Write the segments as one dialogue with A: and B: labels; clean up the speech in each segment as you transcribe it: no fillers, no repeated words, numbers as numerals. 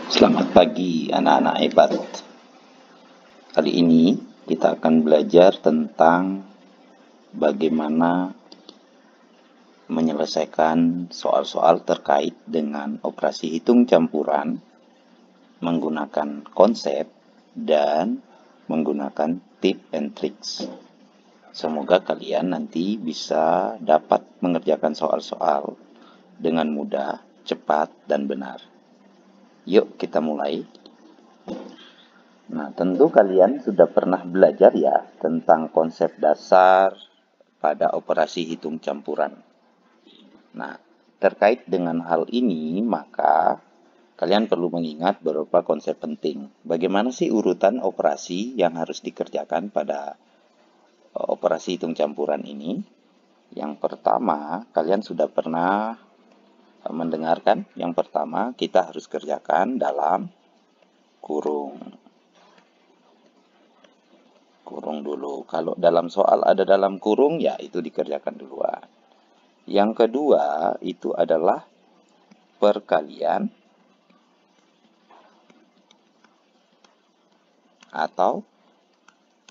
A: Selamat pagi anak-anak hebat. Kali ini kita akan belajar tentang bagaimana menyelesaikan soal-soal terkait dengan operasi hitung campuran menggunakan konsep dan menggunakan tip and tricks. Semoga kalian nanti bisa dapat mengerjakan soal-soal dengan mudah, cepat, dan benar. Yuk kita mulai. Nah, tentu kalian sudah pernah belajar ya tentang konsep dasar pada operasi hitung campuran. Nah, terkait dengan hal ini, maka kalian perlu mengingat beberapa konsep penting. Bagaimana sih urutan operasi yang harus dikerjakan pada operasi hitung campuran ini? Yang pertama, kalian sudah pernah mendengarkan. Yang pertama, kita harus kerjakan dalam kurung. Kurung dulu. Kalau dalam soal ada dalam kurung, ya itu dikerjakan duluan. Yang kedua, itu adalah perkalian atau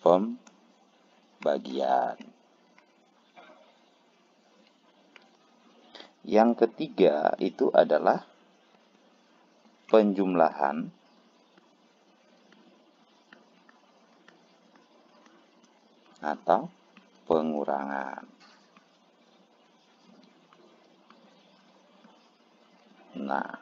A: pembagian. Yang ketiga, itu adalah penjumlahan atau pengurangan. Nah,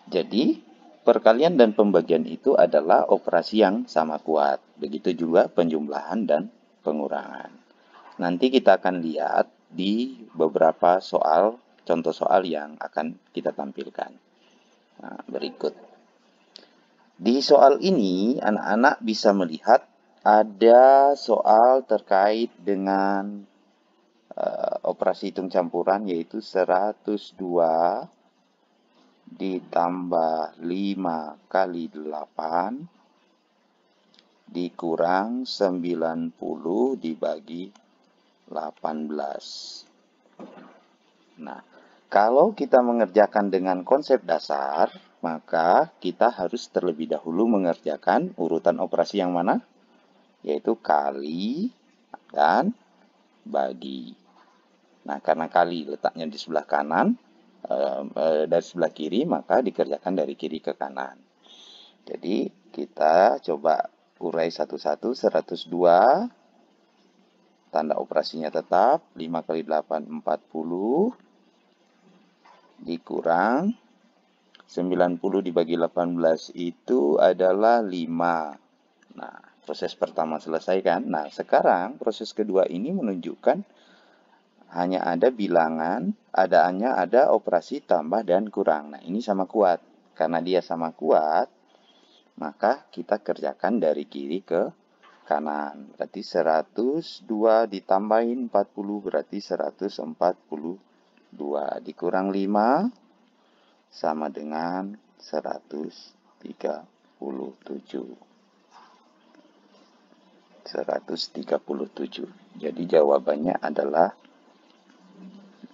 A: jadi perkalian dan pembagian itu adalah operasi yang sama kuat. Begitu juga penjumlahan dan pengurangan. Nanti kita akan lihat di beberapa soal, contoh soal yang akan kita tampilkan. Nah, berikut. Di soal ini, anak-anak bisa melihat ada soal terkait dengan operasi hitung campuran, yaitu 102 ditambah 5 kali 8 dikurang 90 dibagi 18. Nah, kalau kita mengerjakan dengan konsep dasar, maka kita harus terlebih dahulu mengerjakan urutan operasi yang mana? Yaitu kali dan bagi. Nah, karena kali letaknya di sebelah kanan, dari sebelah kiri, maka dikerjakan dari kiri ke kanan. Jadi, kita coba urai satu-satu. 102, tanda operasinya tetap, 5 kali 8, 40, dikurang 90 dibagi 18 itu adalah 5. Nah, proses pertama selesai kan? Nah, sekarang proses kedua ini menunjukkan hanya ada bilangan, ada operasi tambah dan kurang. Nah, ini sama kuat. Karena dia sama kuat, maka kita kerjakan dari kiri ke kanan. Berarti 102 ditambahin 40 berarti 142. Dikurang 5 sama dengan 137. 137. Jadi jawabannya adalah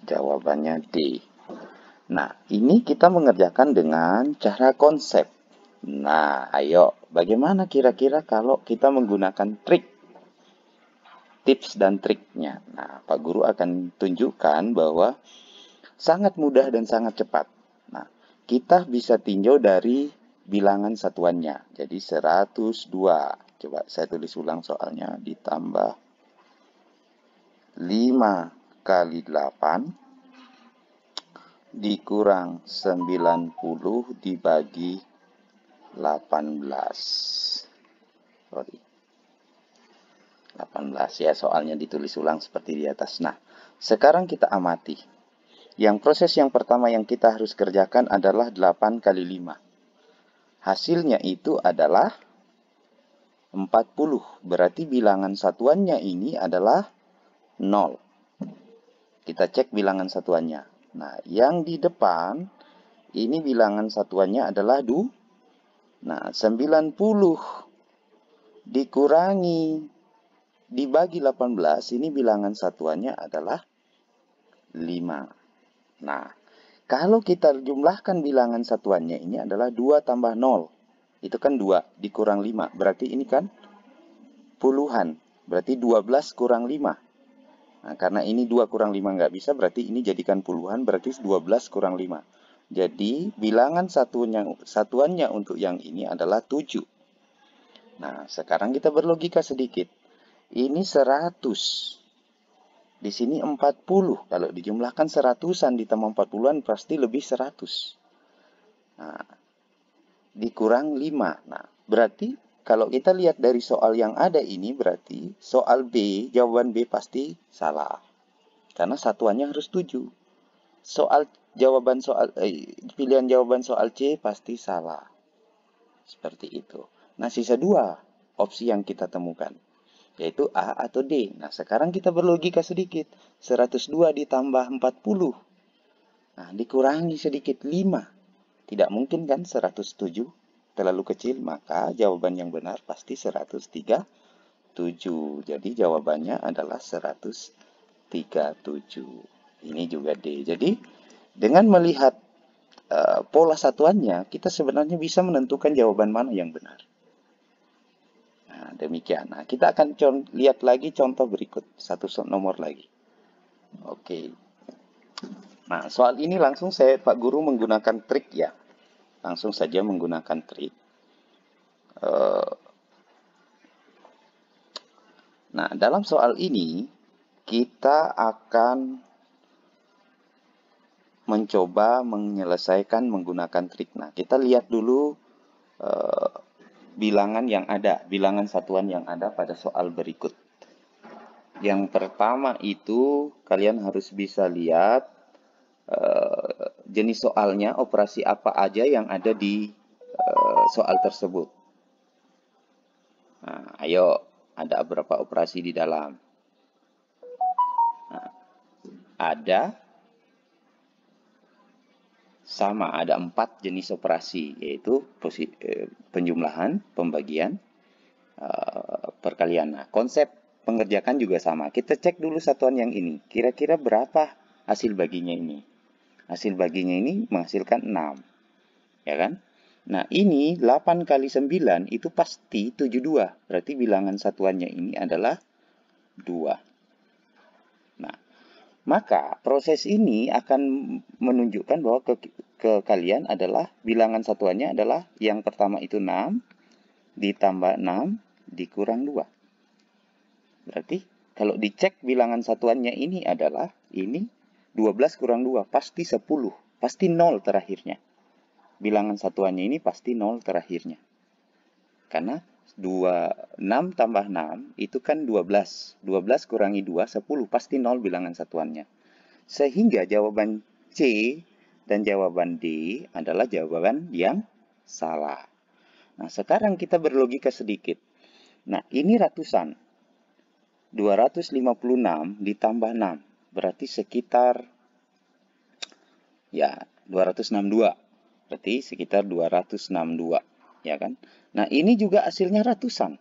A: D. Nah, ini kita mengerjakan dengan cara konsep. Nah, ayo, bagaimana kira-kira kalau kita menggunakan trik? Tips dan triknya. Nah, Pak Guru akan tunjukkan bahwa sangat mudah dan sangat cepat. Nah, kita bisa tinjau dari bilangan satuannya. Jadi 102. Coba saya tulis ulang soalnya. Ditambah 5 kali 8 dikurang 90 dibagi 18. Sorry. 18 ya, soalnya ditulis ulang seperti di atas. Nah, sekarang kita amati. Yang proses yang pertama yang kita harus kerjakan adalah 8 kali 5. Hasilnya itu adalah 40. Berarti bilangan satuannya ini adalah 0. Kita cek bilangan satuannya. Nah, yang di depan ini bilangan satuannya adalah 2. Nah, 90 dikurangi dibagi 18, ini bilangan satuannya adalah 5. Nah, Kalau kita jumlahkan bilangan satuannya ini adalah 2 tambah 0. Itu kan 2 dikurang 5. Berarti ini kan puluhan. Berarti 12 kurang 5. Nah, karena ini 2 kurang 5 nggak bisa, berarti ini jadikan puluhan, berarti 12 kurang 5. Jadi, bilangan satuannya untuk yang ini adalah 7. Nah, sekarang kita berlogika sedikit. Ini 100. Di sini 40. Kalau dijumlahkan 100-an ditambah 40-an pasti lebih 100. Nah, dikurang 5. Nah, berarti kalau kita lihat dari soal yang ada ini, berarti soal B, jawaban B pasti salah. Karena satuannya harus 7. Pilihan jawaban soal C pasti salah. Seperti itu. Nah, sisa 2 opsi yang kita temukan, yaitu A atau D. Nah, sekarang kita berlogika sedikit. 102 ditambah 40. Nah, dikurangi sedikit 5. Tidak mungkin kan 107? Terlalu kecil, maka jawaban yang benar pasti 137. Jadi jawabannya adalah 137. Ini juga D. Jadi dengan melihat pola satuannya, kita sebenarnya bisa menentukan jawaban mana yang benar. Nah, demikian. Nah, kita akan lihat lagi contoh berikut. Satu nomor lagi. Oke. Nah, soal ini langsung Pak Guru menggunakan trik ya. Langsung saja menggunakan trik. Nah, dalam soal ini, kita akan mencoba menyelesaikan menggunakan trik. Nah, kita lihat dulu bilangan yang ada, bilangan satuan yang ada pada soal berikut. Yang pertama itu, kalian harus bisa lihat jenis soalnya, operasi apa aja yang ada di soal tersebut. Nah, ayo, ada berapa operasi di dalam? Nah, ada 4 jenis operasi, yaitu penjumlahan, pembagian, perkalian. Nah, konsep pengerjakan juga sama. Kita cek dulu satuan yang ini. Kira-kira berapa hasil baginya ini? Hasil baginya ini menghasilkan 6. Ya kan? Nah, ini 8 kali 9 itu pasti 72. Berarti bilangan satuannya ini adalah 2. Nah, maka proses ini akan menunjukkan bahwa ke kalian adalah bilangan satuannya adalah yang pertama itu 6 ditambah 6 dikurang 2. Berarti kalau dicek bilangan satuannya ini adalah ini 12 kurang 2 pasti 10, pasti 0 terakhirnya. Bilangan satuannya ini pasti 0 terakhirnya. Karena 6 tambah 6 itu kan 12. 12 kurangi 2, 10. Pasti 0 bilangan satuannya. Sehingga jawaban C dan jawaban D adalah jawaban yang salah. Nah, sekarang kita berlogika sedikit. Nah, ini ratusan. 256 ditambah 6. Berarti sekitar ya 262. Berarti sekitar 262, ya kan? Nah, ini juga hasilnya ratusan.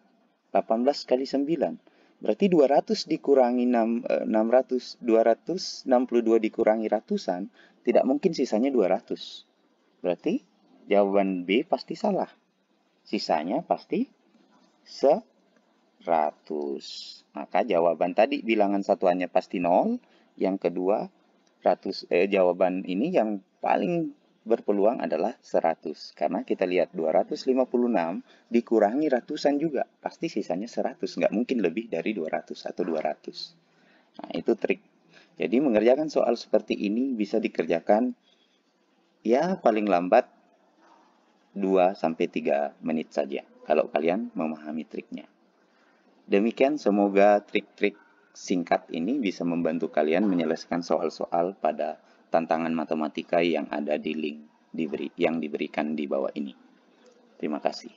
A: 18 kali 9. Berarti 200 dikurangi 262 dikurangi ratusan, tidak mungkin sisanya 200. Berarti jawaban B pasti salah. Sisanya pasti 100. Maka jawaban tadi bilangan satuannya pasti 0. Yang kedua, jawaban ini yang paling berpeluang adalah 100. Karena kita lihat 256 dikurangi ratusan juga. Pasti sisanya 100. Nggak mungkin lebih dari 200 atau 200. Nah, itu trik. Jadi mengerjakan soal seperti ini bisa dikerjakan ya paling lambat 2-3 menit saja. Kalau kalian memahami triknya. Demikian, semoga trik-trik singkat ini bisa membantu kalian menyelesaikan soal-soal pada tantangan matematika yang ada di link yang diberikan di bawah ini. Terima kasih.